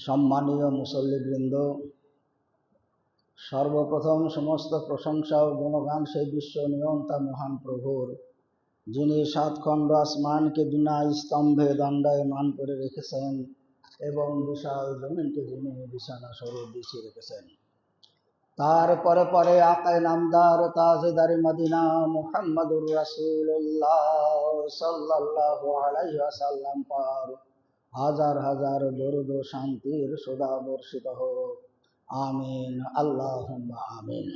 সম্মানীয় মুসল্লিবৃন্দ, সর্বপ্রথম সমস্ত প্রশংসা ও গুণগান সেই বিশ্ব নিয়ন্তা মহান প্রভুর, যিনি সাতখণ্ড আসমানকে বিনা স্তম্ভে দণ্ডায়মান করে রেখেছেন এবং বিশাল জমিনকে যিনি বিছানা স্বরূপ বিছিয়ে রেখেছেন। তারপরে পরে আকায়ে নামদার তাজেদারে মদিনা মুহাম্মদুর রাসূলুল্লাহ সাল্লাল্লাহু আলাইহি ওয়াসাল্লাম পার হাজার হাজার দরুদ ও শান্তির সদা বর্ষিত হোক। আমিন, আল্লাহুম্মা আমিন।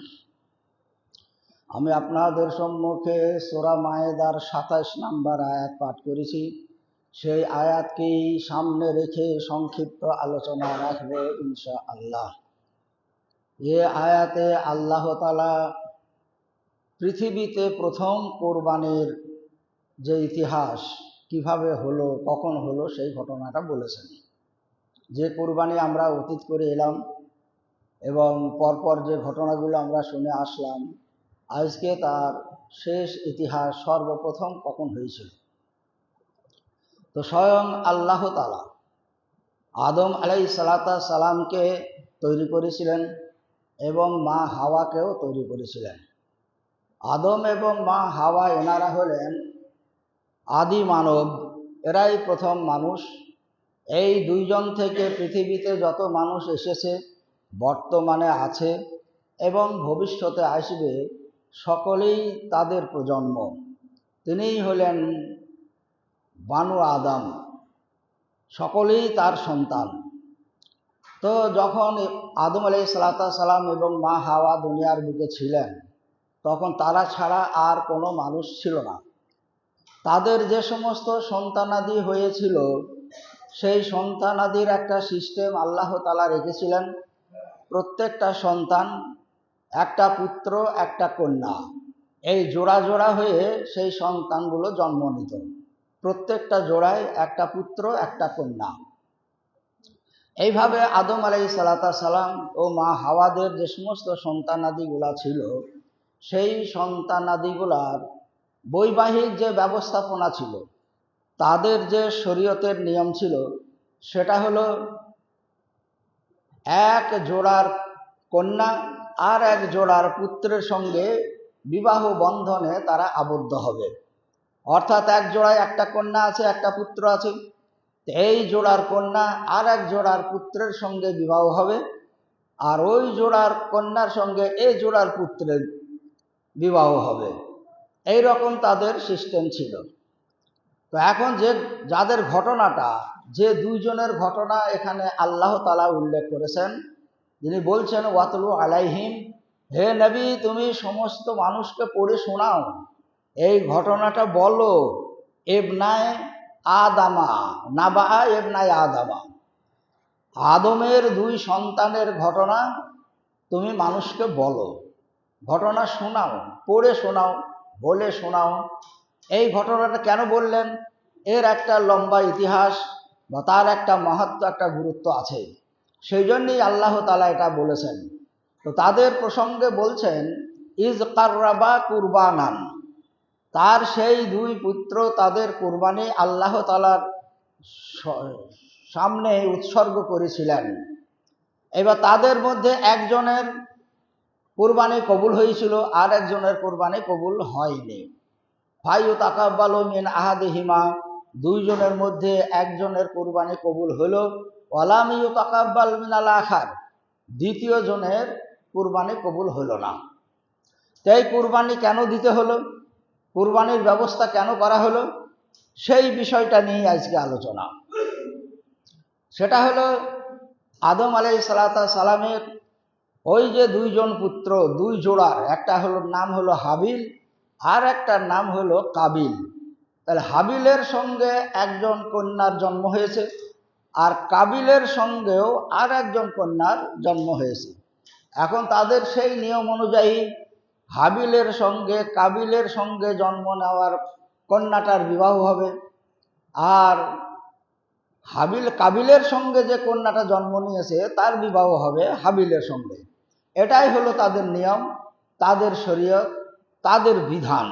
আমি আপনাদের সম্মুখে সূরা মায়েদার 27 নম্বর আয়াত পাঠ করেছি। সেই আয়াতকেই সামনে রেখে সংক্ষিপ্ত আলোচনা রাখব ইনশাআল্লাহ। এ আয়াতে আল্লাহ তাআলা পৃথিবীতে প্রথম কোরবানির যে ইতিহাস কিভাবে হলো, কখন হলো, সেই ঘটনাটা বলেছেন। যে কোরবানি আমরা অতীত করে এলাম এবং পরপর যে ঘটনাগুলো আমরা শুনে আসলাম, আজকে তার শেষ ইতিহাস সর্বপ্রথম কখন হয়েছিল। তো স্বয়ং আল্লাহ তাআলা আদম আলাইহিস সালামকে তৈরি করেছিলেন এবং মা হাওয়াকেও তৈরি করেছিলেন। আদম এবং মা হাওয়া এনারা হলেন আদি মানব, এরাই প্রথম মানুষ। এই দুইজন থেকে পৃথিবীতে যত মানুষ এসেছে, বর্তমানে আছে এবং ভবিষ্যতে আসবে, সকলেই তাদের প্রজন্ম। তিনিই হলেন বানু আদম, সকলেই তার সন্তান। তো যখন আদম আলাইহিস সালাম এবং মা হাওয়া দুনিয়ার বুকে ছিলেন, তখন তারা ছাড়া আর কোনো মানুষ ছিল না। তাদের যে সমস্ত সন্তানাদি হয়েছিল, সেই সন্তানাদির একটা সিস্টেম আল্লাহ তাআলা রেখেছিলেন। প্রত্যেকটা সন্তান, একটা পুত্র একটা কন্যা, এই জোড়া জোড়া হয়ে সেই সন্তানগুলো জন্ম নিত। প্রত্যেকটা জোড়ায় একটা পুত্র একটা কন্যা। এইভাবে আদম আলাইহিস সালাম ও মা হাওয়াদের যে সমস্ত সন্তানাদিগুলা ছিল, সেই সন্তানাদিগুলার বৈবাহিক যে ব্যবস্থাপনা ছিল, তাদের যে শরীয়তের নিয়ম ছিল, সেটা হলো এক জোড়ার কন্যা আর এক জোড়ার পুত্রের সঙ্গে বিবাহ বন্ধনে তারা আবদ্ধ হবে। অর্থাৎ এক জোড়ায় একটা কন্যা আছে, একটা পুত্র আছে, এই জোড়ার কন্যা আর এক জোড়ার পুত্রের সঙ্গে বিবাহ হবে, আর ওই জোড়ার কন্যার সঙ্গে এই জোড়ার পুত্রের বিবাহ হবে। এই রকম তাদের সিস্টেম ছিল। তো এখন যাদের ঘটনাটা, যে দুইজনের ঘটনা এখানে আল্লাহ তাআলা উল্লেখ করেছেন, যিনি বলছেন ওয়াতলু আলাইহিম, হে নবী তুমি সমস্ত মানুষকে পড়ে শোনাও, এই ঘটনাটা বলো। ইবনায়ে আদামা, নাবা ইবনায়ে আদামা, আদমের দুই সন্তানের ঘটনা তুমি মানুষকে বলো, ঘটনা শোনাও, পড়ে শোনাও, বলে শোনাও। এই ঘটনাটা কেন বললেন? এর একটা লম্বা ইতিহাস বা তার একটা মাহাত্ম্য, একটা গুরুত্ব আছে, সেই জন্যই আল্লাহ তাআলা এটা বলেছেন। তো তাদের প্রসঙ্গে বলছেন ইজ কাররাবা কুরবানান, তার সেই দুই পুত্র তাদের কুরবানি আল্লাহ তাআলার সামনে উৎসর্গ করেছিলেন। এবার তাদের মধ্যে একজনের কুরবানি কবুল হয়েছিল, আর একজনের কুরবানি কবুল হয়নি। ফায়ুতাকাব্বালু মিন আহাদিহিমা, দুইজনের মধ্যে একজনের কুরবানি কবুল হলো, ওয়ালাম ইউতাকাব্বাল মিনাল আখার, দ্বিতীয় জনের কুরবানি কবুল হলো না। তাই কুরবানি কেন দিতে হলো, কুরবানির ব্যবস্থা কেন করা হলো, সেই বিষয়টা নিয়ে আজকে আলোচনা। সেটা হলো আদম আলাইহিস সালামের ওই যে দুইজন পুত্র, দুই জোড়ার, একটা হলো নাম হলো হাবিল আর একটার নাম হলো কাবিল। তাহলে হাবিলের সঙ্গে একজন কন্যার জন্ম হয়েছে, আর কাবিলের সঙ্গেও আর একজন কন্যার জন্ম হয়েছে। এখন তাদের সেই নিয়ম অনুযায়ী হাবিলের সঙ্গে কাবিলের সঙ্গে জন্ম নেওয়ার কন্যাটার বিবাহ হবে, আর কাবিলের সঙ্গে যে কন্যাটা জন্ম নিয়েছে তার বিবাহ হবে হাবিলের সঙ্গে। এটাই হলো তাদের নিয়ম, তাদের শরীয়ত, তাদের বিধান।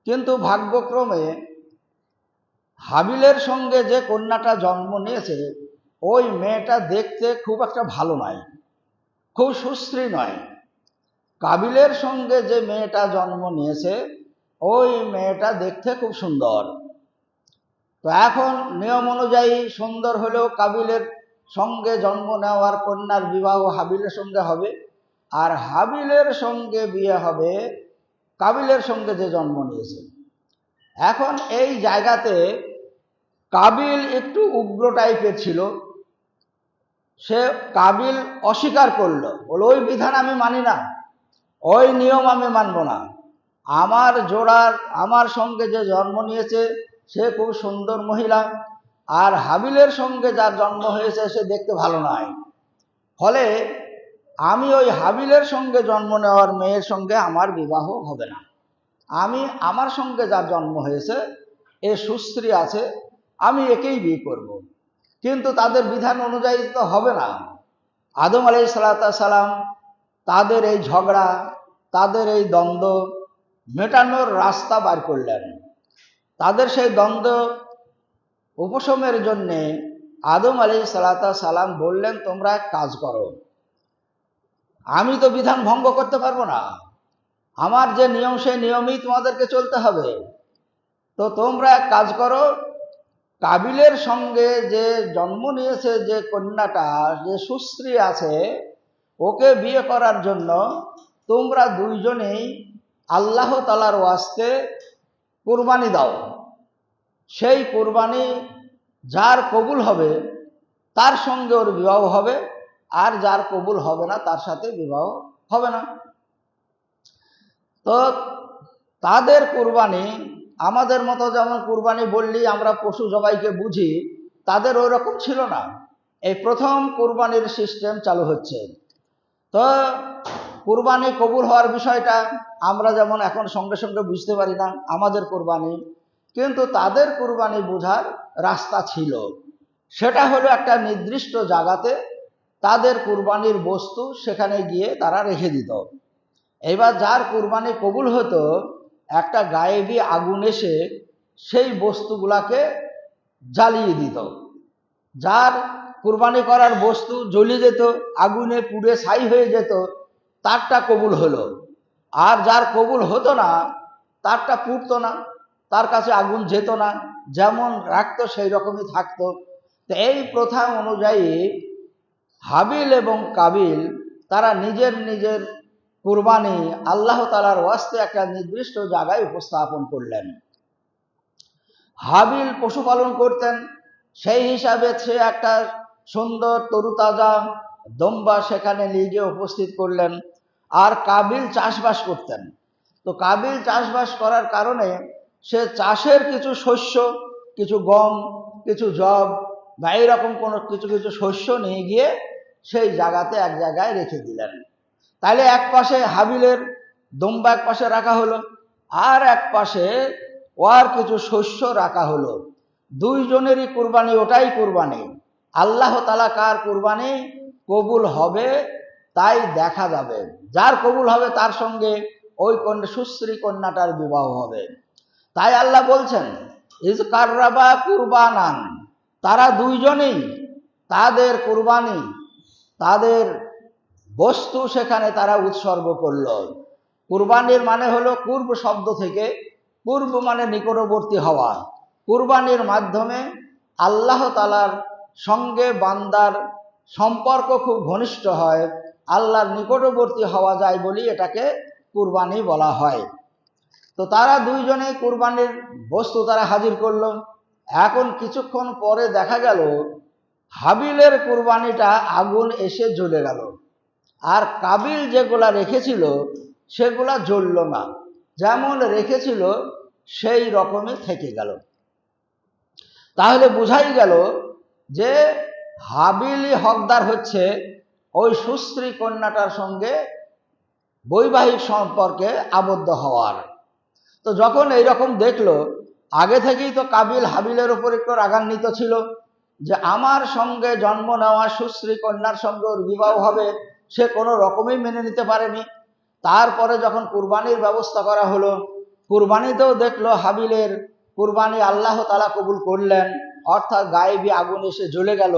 কিন্তু ভাগ্যক্রমে হাবিলের সঙ্গে যে কন্যাটা জন্ম নিয়েছে, ওই মেয়েটা দেখতে খুব একটা ভালো নয়, খুব সুশ্রী নয়। কাবিলের সঙ্গে যে মেয়েটা জন্ম নিয়েছে ওই মেয়েটা দেখতে খুব সুন্দর। তো এখন নিয়ম অনুযায়ী সুন্দর হলেও কাবিলের সঙ্গে জন্ম নেওয়ার কন্যার বিবাহ হাবিলের সঙ্গে হবে, আর হাবিলের সঙ্গে বিয়ে হবে কাবিলের সঙ্গে যে জন্ম নিয়েছে। এখন এই জায়গাতে কাবিল একটু উগ্র টাইপের ছিল। সে কাবিল অস্বীকার করলো, বলে ওই বিধান আমি মানি না, ওই নিয়ম আমি মানব না। আমার জোড়ার আমার সঙ্গে যে জন্ম নিয়েছে সে খুব সুন্দর মহিলা, আর হাবিলের সঙ্গে যার জন্ম হয়েছে সে দেখতে ভালো নয়। ফলে আমি ওই হাবিলের সঙ্গে জন্ম নেওয়ার মেয়ের সঙ্গে আমার বিবাহ হবে না। আমি আমার সঙ্গে যার জন্ম হয়েছে এ সুস্ত্রী আছে, আমি একেই বিয়ে করব। কিন্তু তাদের বিধান অনুযায়ী তো হবে না। আদম আলাইহিস সালাম তাদের এই ঝগড়া, তাদের এই দ্বন্দ্ব মেটানোর রাস্তা বার করলেন। তাদের সেই দ্বন্দ্ব উপশমের জন্যে আদম আলাইহিস সালাম বললেন, তোমরা এক কাজ করো, আমি তো বিধান ভঙ্গ করতে পারবো না, আমার যে নিয়ম সেই নিয়মেই তোমাদেরকে চলতে হবে। তো তোমরা এক কাজ করো, কাবিলের সঙ্গে যে জন্ম নিয়েছে যে কন্যাটা, যে সুস্ত্রী আছে, ওকে বিয়ে করার জন্য তোমরা দুইজনেই আল্লাহ তাআলার ওয়াস্তে কুরবানি দাও। সেই কুরবানি যার কবুল হবে তার সঙ্গে ওর বিবাহ হবে, আর যার কবুল হবে না তার সাথে বিবাহ হবে না। তো তাদের কুরবানি আমাদের মতো যেমন কুরবানি বললি আমরা পশু জবাইকে বুঝি, তাদের ওই রকম ছিল না। এই প্রথম কুরবানির সিস্টেম চালু হচ্ছে। তো কুরবানি কবুল হওয়ার বিষয়টা আমরা যেমন এখন সঙ্গে সঙ্গে বুঝতে পারি না আমাদের কুরবানি, কিন্তু তাদের কুরবানি বোঝার রাস্তা ছিল। সেটা হলো একটা নির্দিষ্ট জায়গাতে তাদের কুরবানির বস্তু সেখানে গিয়ে তারা রেখে দিত। এবার যার কুরবানি কবুল হতো একটা গায়েবী আগুন এসে সেই বস্তুগুলাকে জ্বালিয়ে দিত। যার কুরবানি করার বস্তু জ্বলে যেত, আগুনে পুড়ে ছাই হয়ে যেত, তারটা কবুল হলো। আর যার কবুল হতো না তারটা পুড়তো না, তার কাছে আগুন যেত না, যেমন রাখতো সেই রকমই থাকতো। তো এই প্রথা অনুযায়ী হাবিল এবং কাবিল তারা নিজের নিজের কুরবানি আল্লাহ তাআলার ওয়াস্তে একটা নির্দিষ্ট জায়গায় উপস্থাপন করলেন। হাবিল পশুপালন করতেন, সেই হিসাবে সে একটা সুন্দর তরুতাজা দম্বা সেখানে নিয়ে গিয়ে উপস্থিত করলেন। আর কাবিল চাষবাস করতেন। তো কাবিল চাষবাস করার কারণে সে চাষের কিছু শস্য, কিছু গম, কিছু জব বা এইরকম কোনো কিছু কিছু শস্য নিয়ে গিয়ে সেই জায়গাতে এক জায়গায় রেখে দিলেন। তাহলে এক পাশে হাবিলের দম্বা এক পাশে রাখা হলো, আর এক পাশে ওর কিছু শস্য রাখা হলো। দুইজনেরই কুরবানি ওটাই কুরবানি। আল্লাহ তাআলা কার কুরবানি কবুল হবে তাই দেখা যাবে। যার কবুল হবে তার সঙ্গে ওই সুশ্রী কন্যাটার বিবাহ হবে। তাই আল্লাহ বলছেন ইজ কাররাবা কুরবানান, তারা দুইজনেই তাদের কুরবানি, তাদের বস্তু সেখানে তারা উৎসর্গ করল। কুরবানির মানে হলো কুরব শব্দ থেকে, কুরব মানে নিকটবর্তী হওয়া। কুরবানির মাধ্যমে আল্লাহ তাআলার সঙ্গে বান্দার সম্পর্ক খুব ঘনিষ্ঠ হয়, আল্লাহর নিকটবর্তী হওয়া যায় বলি এটাকে কুরবানি বলা হয়। তো তারা দুইজনে কুরবানির বস্তু তারা হাজির করলো। এখন কিছুক্ষণ পরে দেখা গেল হাবিলের কুরবানিটা আগুন এসে জ্বলে গেল, আর কাবিল যেগুলা রেখেছিল সেগুলা জ্বলল না, যেমন রেখেছিল সেই রকমই থেকে গেল। তাহলে বোঝাই গেল যে হাবিলই হকদার হচ্ছে ওই সুস্ত্রী কন্যাটার সঙ্গে বৈবাহিক সম্পর্কে আবদ্ধ হওয়ার। তো যখন এইরকম দেখলো, আগে থেকেই তো কাবিল হাবিলের উপর একটু রাগান্বিত ছিল যে আমার সঙ্গে জন্ম নেওয়া সুশ্রী কন্যার সঙ্গে ওর বিবাহ হবে, সে কোনো রকমই মেনে নিতে পারেনি। তারপরে যখন কুরবানির ব্যবস্থা করা হলো, কুরবানিতেও দেখলো হাবিলের কুরবানি আল্লাহ তাআলা কবুল করলেন, অর্থাৎ গায়েবী আগুন এসে জ্বলে গেল।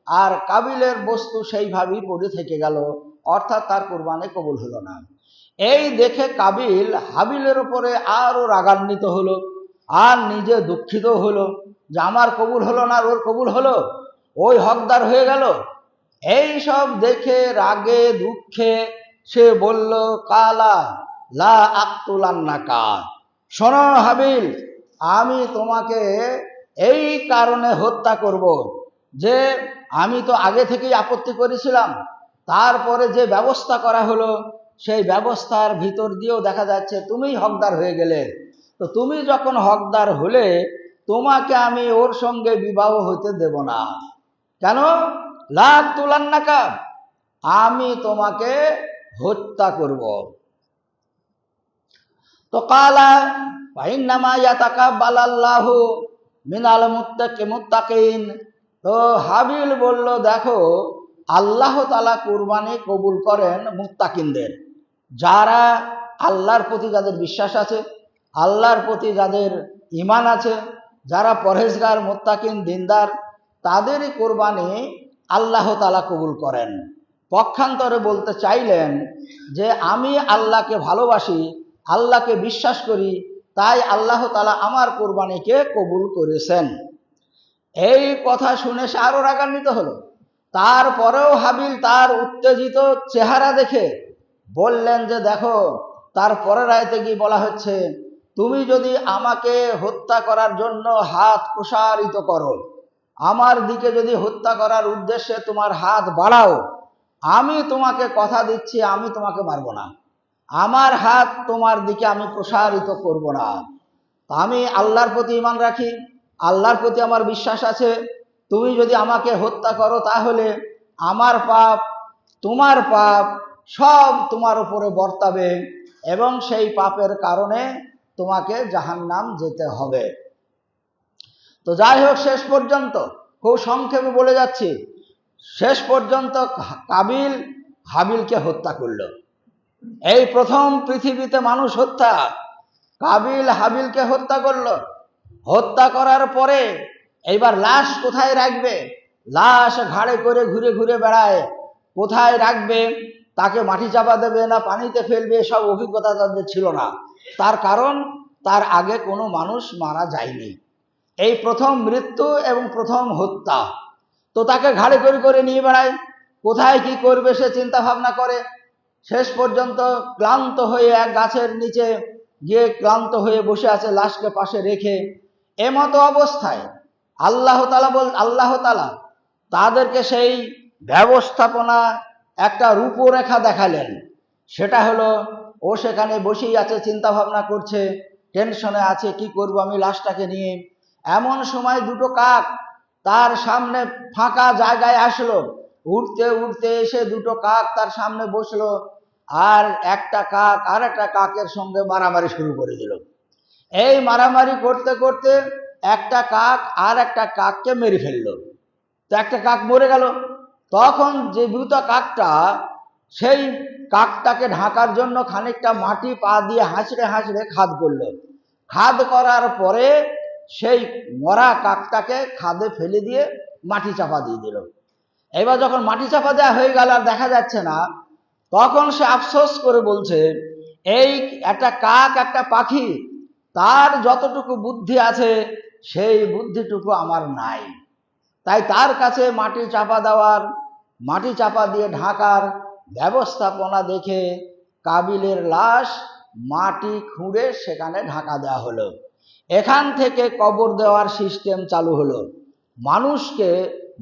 আর কাবিলের বস্তু সেইভাবেই পড়ে থেকে গেল, অর্থাৎ তার কোরবানি কবুল হলো না। এই দেখে কাবিল হাবিলের উপরে আরো রাগান্বিত হলো, আর নিজে দুঃখিত হলো যে আমার কবুল হলো না, আর ওর কবুল হলো, ওই হকদার হয়ে গেল। এই সব দেখে রাগে দুঃখে সে বলল, কালা লা আকতুলান্নাকা, শোনো হাবিল, আমি তোমাকে এই কারণে হত্যা করব যে আমি তো আগে থেকেই আপত্তি করেছিলাম, তারপরে যে ব্যবস্থা করা হলো সেই ব্যবস্থার ভিতর দিয়েও দেখা যাচ্ছে তুমিই হকদার হয়ে গেলে। তো তুমি যখন হকদার হলে তোমাকে আমি ওর সঙ্গে বিবাহ হইতে দেব না। কেন? লা আকতুলান্নাকা, আমি তোমাকে হত্যা করব। তো কালা ফাইন্নামা ইয়াতাকাব্বালাল্লাহু মিনাল মুত্তাকিন, তো হাবিল বলল, দেখো আল্লাহ তাআলা কুরবানি কবুল করেন মুত্তাকিনদের, যারা আল্লাহর প্রতি যাদের বিশ্বাস আছে, আল্লাহর প্রতি যাদের ঈমান আছে, যারা পরহেজগার মুত্তাকিন দিনদার, তাদেরই কোরবানি আল্লাহ তাআলা কবুল করেন। পক্ষান্তরে বলতে চাইলেন যে আমি আল্লাহকে ভালোবাসি, আল্লাহকে বিশ্বাস করি, তাই আল্লাহ তাআলা আমার কোরবানিকে কবুল করেছেন। এই কথা শুনে সে আরো রাগান্বিত হলো। তারপরেও হাবিল তার উত্তেজিত চেহারা দেখে বললেন যে দেখো, তার পরের আয়াতে গিয়ে বলা হচ্ছে, তুমি যদি আমাকে হত্যা করার জন্য হাত প্রসারিত করো, আমার দিকে যদি হত্যা করার উদ্দেশ্যে তোমার হাত বাড়াও, আমি তোমাকে কথা দিচ্ছি আমি তোমাকে মারব না, আমার হাত তোমার দিকে আমি প্রসারিত করব না। আমি আল্লাহর প্রতি ঈমান রাখি, আল্লাহর প্রতি আমার বিশ্বাস আছে, তুমি যদি আমাকে হত্যা করো তাহলে আমার পাপ তোমার পাপ সব তোমার উপরে বর্তাবে, এবং সেই পাপের কারণে তোমাকে জাহান্নাম যেতে হবে। তো যাই হোক, শেষ পর্যন্ত খুব সংক্ষেপে বলে যাচ্ছি, শেষ পর্যন্ত কাবিল হাবিলকে হত্যা করল। এই প্রথম পৃথিবীতে মানুষ হত্যা, কাবিল হাবিলকে হত্যা করল। হত্যা করার পরে এইবার লাশ কোথায় রাখবে? লাশ ঘাড়ে করে ঘুরে ঘুরে বেড়ায়, কোথায় রাখবে, তাকে মাটি চাপা দেবে না পানিতে ফেলবে, সব অভিজ্ঞতা তাদের ছিল না। তার কারণ তার আগে কোনো মানুষ মারা যায়নি, এই প্রথম মৃত্যু এবং প্রথম হত্যা। তো তাকে ঘাড়ে করে করে নিয়ে বেড়ায়, কোথায় কি করবে সে চিন্তা ভাবনা করে। শেষ পর্যন্ত ক্লান্ত হয়ে এক গাছের নিচে গিয়ে ক্লান্ত হয়ে বসে আছে লাশকে পাশে রেখে। এমতো অবস্থায় আল্লাহ তাআলা তাদেরকে সেই ব্যবস্থাপনা একটা রূপরেখা দেখালেন। সেটা হলো, ও সেখানে বসেই আছে, চিন্তা ভাবনা করছে, টেনশনে আছে, কি করব আমি লাশটাকে নিয়ে। এমন সময় দুটো কাক তার সামনে ফাঁকা জায়গায় আসলো, উঠতে উঠতে এসে দুটো কাক তার সামনে বসলো, আর একটা কাক আর একটা কাকের সঙ্গে মারামারি শুরু করে দিল। এই মারামারি করতে করতে একটা কাক আর একটা কাককে মেরে ফেললো। তো একটা কাক মরে গেল। তখন যে দুটো কাকটা সেই কাকটাকে ঢাকার জন্য খানিকটা মাটি পা দিয়ে হাঁচড়ে হাঁচড়ে খাদ করলো। খাদ করার পরে সেই মরা কাকটাকে খাদে ফেলে দিয়ে মাটি চাপা দিয়ে দিল। এবার যখন মাটি চাপা দেওয়া হয়ে গেল আর দেখা যাচ্ছে না, তখন সে আফসোস করে বলছে, এই একটা কাক একটা পাখি, তার যতটুকু বুদ্ধি আছে সেই বুদ্ধিটুকু আমার নাই। তাই তার কাছে মাটি চাপা দেওয়ার, মাটি চাপা দিয়ে ঢাকার ব্যবস্থাপনা দেখে কাবিলের লাশ মাটি খুঁড়ে সেখানে ঢাকা দেওয়া হলো। এখান থেকে কবর দেওয়ার সিস্টেম চালু হলো।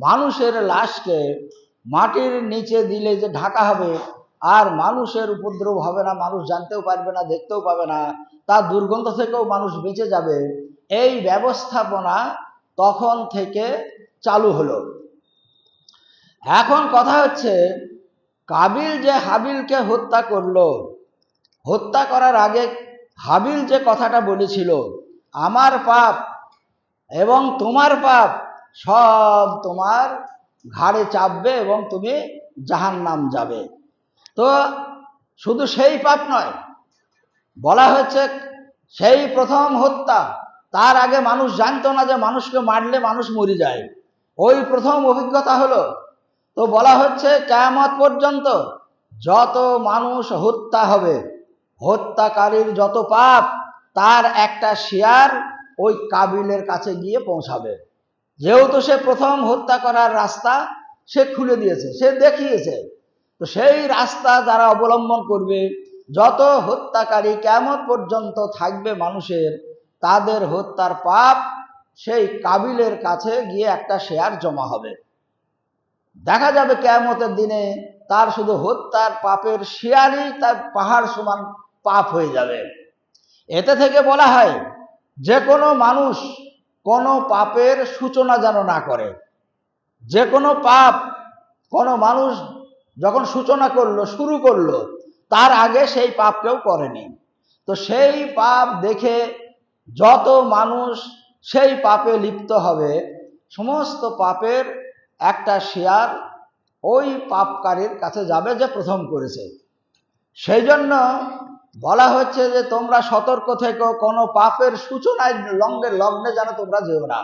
মানুষের লাশকে মাটির নিচে দিলে যে ঢাকা হবে, আর মানুষের উপদ্রব হবে না, মানুষ জানতেও পারবে না, দেখতেও পাবে না, তার দুর্গন্ধ থেকেও মানুষ বেঁচে যাবে। এই ব্যবস্থাপনা তখন থেকে চালু হলো। এখন কথা হচ্ছে, কাবিল যে হাবিলকে হত্যা করলো, হত্যা করার আগে হাবিল যে কথাটা বলেছিল, আমার পাপ এবং তোমার পাপ সব তোমার ঘাড়ে চাপবে এবং তুমি জাহান্নাম যাবে। তো শুধু সেই পাপ নয়, বলা হচ্ছে সেই প্রথম হত্যা, তার আগে মানুষ জানতো না যে মানুষকে মারলে মানুষ মরে যায়। ওই প্রথম অভিজ্ঞতা হলো। তো বলা হচ্ছে কিয়ামত পর্যন্ত যত মানুষ হত্যা হবে, হত্যাকারীর যত পাপ, তার একটা শেয়ার ওই কাবিলের কাছে গিয়ে পৌঁছাবে। যেহেতু সে প্রথম হত্যা করার রাস্তা সে খুলে দিয়েছে, সে দেখিয়েছে, তো সেই রাস্তা যারা অবলম্বন করবে, যত হত্যাকারী কিয়ামত পর্যন্ত থাকবে মানুষের, তাদের হত্যার পাপ সেই কাবিলের কাছে গিয়ে একটা শেয়ার জমা হবে। দেখা যাবে কিয়ামতের দিনে তার শুধু হত্যার পাপের শেয়ারই তার পাহাড় সমান পাপ হয়ে যাবে। এতে থেকে বলা হয় যে কোনো মানুষ কোনো পাপের সূচনা যেন না করে। যে কোনো পাপ কোনো মানুষ যখন সূচনা করলো, শুরু করলো, তার আগে সেই পাপ কেউ করেনি। তো সেই পাপ দেখে যত মানুষ সেই পাপে লিপ্ত হবে, সমস্ত পাপের একটা শেয়ার ওই পাপকারীর কাছে যাবে যে প্রথম করেছে। সেই জন্য বলা হচ্ছে যে তোমরা সতর্ক থেকো, কোনো পাপের সূচনায় লগ্নে যেন তোমরা যেও না,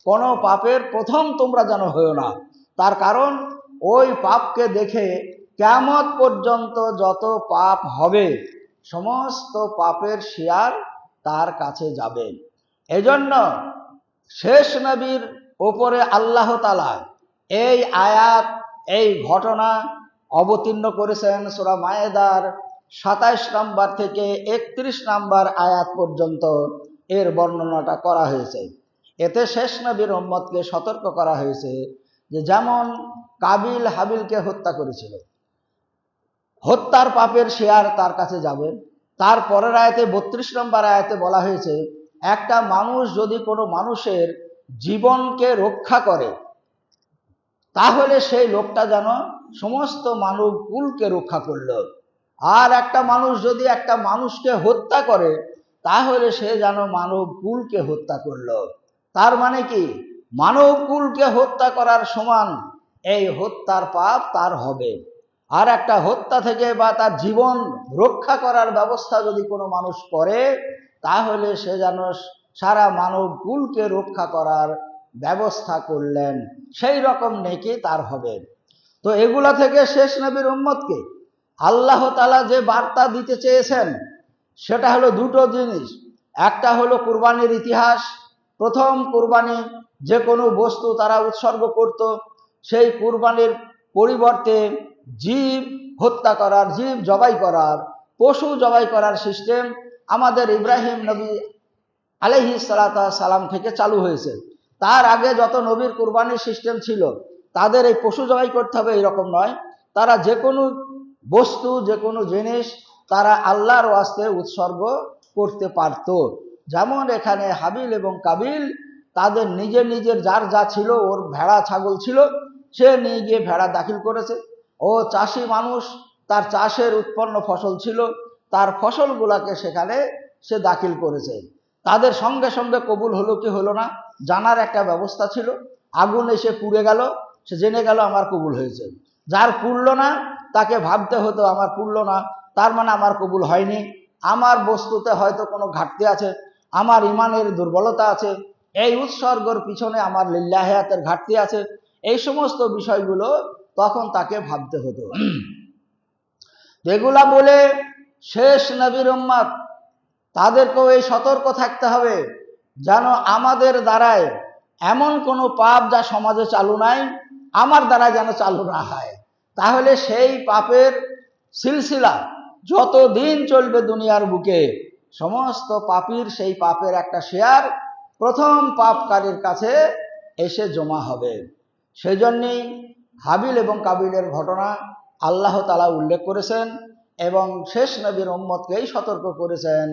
কোনো পাপের প্রথম তোমরা যেন হয়েও না। তার কারণ ওই পাপকে দেখে কিয়ামত পর্যন্ত যত পাপ হবে, সমস্ত পাপের শেয়ার তার কাছে যাবে। এজন্য শেষ নবীর ওপরে আল্লাহ তাআলা এই আয়াত, এই ঘটনা অবতীর্ণ করেছেন সূরা মায়েদার ২৭ নম্বর থেকে ৩১ নম্বর আয়াত পর্যন্ত এর বর্ণনাটা করা হয়েছে। এতে শেষ নবীর উম্মতকে সতর্ক করা হয়েছে যে যেমন কাবিল হাবিলকে হত্যা করেছিল, হত্যার পাপের শেয়ার তার কাছে যাবে। তার পরের আয়াতে ৩২ নম্বর আয়াতে বলা হয়েছে একটা মানুষ যদি কোনো মানুষের জীবনকে রক্ষা করে, তাহলে সেই লোকটা যেন সমস্ত মানব কুলকে রক্ষা করলো। আর একটা মানুষ যদি একটা মানুষকে হত্যা করে, তাহলে সে যেন মানব কুলকে হত্যা করলো। তার মানে কি, মানব কুলকে হত্যা করার সমান এই হত্যার পাপ তার হবে। আর একটা হত্যা থেকে বা তার জীবন রক্ষা করার ব্যবস্থা যদি কোনো মানুষ করে, তাহলে সে যেন সারা মানব কুলকে রক্ষা করার ব্যবস্থা করলেন, সেই রকম নেকি তার হবে। তো এগুলা থেকে শেষ নবীর উম্মতকে আল্লাহ তাআলা যে বার্তা দিতে চেয়েছেন সেটা হলো দুটো জিনিস। একটা হলো কুরবানির ইতিহাস। প্রথম কুরবানি যে কোনো বস্তু তারা উৎসর্গ করত, সেই কুরবানির পরিবর্তে জীব হত্যা করার, জীব জবাই করার, পশু জবাই করার সিস্টেম আমাদের ইব্রাহিম নবী আলাইহিস সালাম থেকে চালু হয়েছে। তার আগে যত নবীর কুরবানির সিস্টেম ছিল, তাদের এই পশু জবাই করতে হবে এরকম নয়। তারা যে কোনো বস্তু, যে কোনো জিনিস তারা আল্লাহর ওয়াস্তে উৎসর্গ করতে পারত। যেমন এখানে হাবিল এবং কাবিল তাদের নিজের নিজের যার যা ছিল, ওর ভেড়া ছাগল ছিল, সে নিয়ে গিয়ে ভেড়া দাখিল করেছে। ও চাষি মানুষ, তার চাষের উৎপন্ন ফসল ছিল, তার ফসলগুলাকে সেখানে সে দাখিল করেছে। তাদের সঙ্গে সঙ্গে কবুল হলো কি হলো না জানার একটা ব্যবস্থা ছিল। আগুন এসে পুড়ে গেল, সে জেনে গেল আমার কবুল হয়েছে। যার পুড়ল না তাকে ভাবতে হতো আমার পুড়ল না, তার মানে আমার কবুল হয়নি, আমার বস্তুতে হয়তো কোনো ঘাটতি আছে, আমার ইমানের দুর্বলতা আছে, এই উৎসর্গর পিছনে আমার লিল্লাহিয়াতের ঘাটতি আছে। এই সমস্ত বিষয়গুলো তখন তাকে ভাবতে হতো। এগুলা বলে শেষ নবীর উম্মত তাদেরকেও এই সতর্ক থাকতে হবে যেন আমাদের দ্বারায় এমন কোনো পাপ যা সমাজে চালু নাই, আমার দ্বারা যেন চালু না হয়। তাহলে সেই পাপের সিলসিলা যতদিন চলবে দুনিয়ার বুকে, সমস্ত পাপীর সেই পাপের একটা শেয়ার প্রথম পাপকারীর কাছে এসে জমা হবে। সেই জন্যেই হাবিল এবং কাবিলের ঘটনা আল্লাহ তাআলা উল্লেখ করেছেন এবং শেষ নবীর উম্মতকেই সতর্ক করেছেন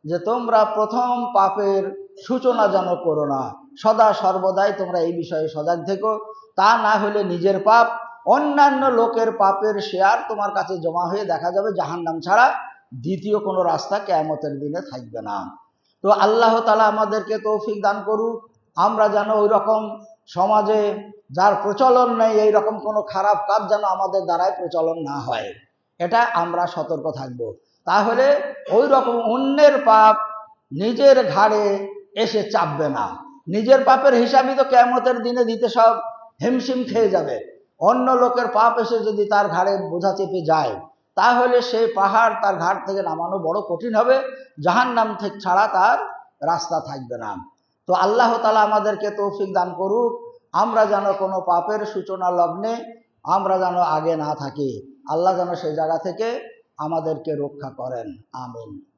যে তোমরা প্রথম পাপের সূচনা যেন করো না, সদা সর্বদাই তোমরা এই বিষয়ে সজাগ থেকো। তা না হলে নিজের পাপ, অন্যান্য লোকের পাপের শেয়ার তোমার কাছে জমা হয়ে দেখা যাবে জাহান্নাম ছাড়া দ্বিতীয় কোনো রাস্তা কিয়ামতের দিনে থাকবে না। তো আল্লাহ তাআলা আমাদেরকে তৌফিক দান করুক, আমরা যেন ওই রকম সমাজে যার প্রচলন নেই, এই রকম কোনো খারাপ কাজ যেন আমাদের দ্বারাই প্রচলন না হয়, এটা আমরা সতর্ক থাকব। তাহলে ওই রকম অন্যের পাপ নিজের ঘাড়ে এসে চাপবে না। নিজের পাপের হিসাবই তো কিয়ামতের দিনে দিতে সব হিমশিম খেয়ে যাবে। অন্য লোকের পাপ এসে যদি তার ঘাড়ে বোঝা চেপে যায়, তাহলে সেই পাহাড় তার ঘাট থেকে নামানো বড় কঠিন হবে, জাহান্নাম থেকে ছাড়া তার রাস্তা থাকবে না। তো আল্লাহ তাআলা আমাদেরকে তৌফিক দান করুক, আমরা যেন কোনো পাপের সূচনা লগ্নে আমরা যেন আগে না থাকি। আল্লাহ যেন সেই জায়গা থেকে আমাদেরকে রক্ষা করেন। আমিন।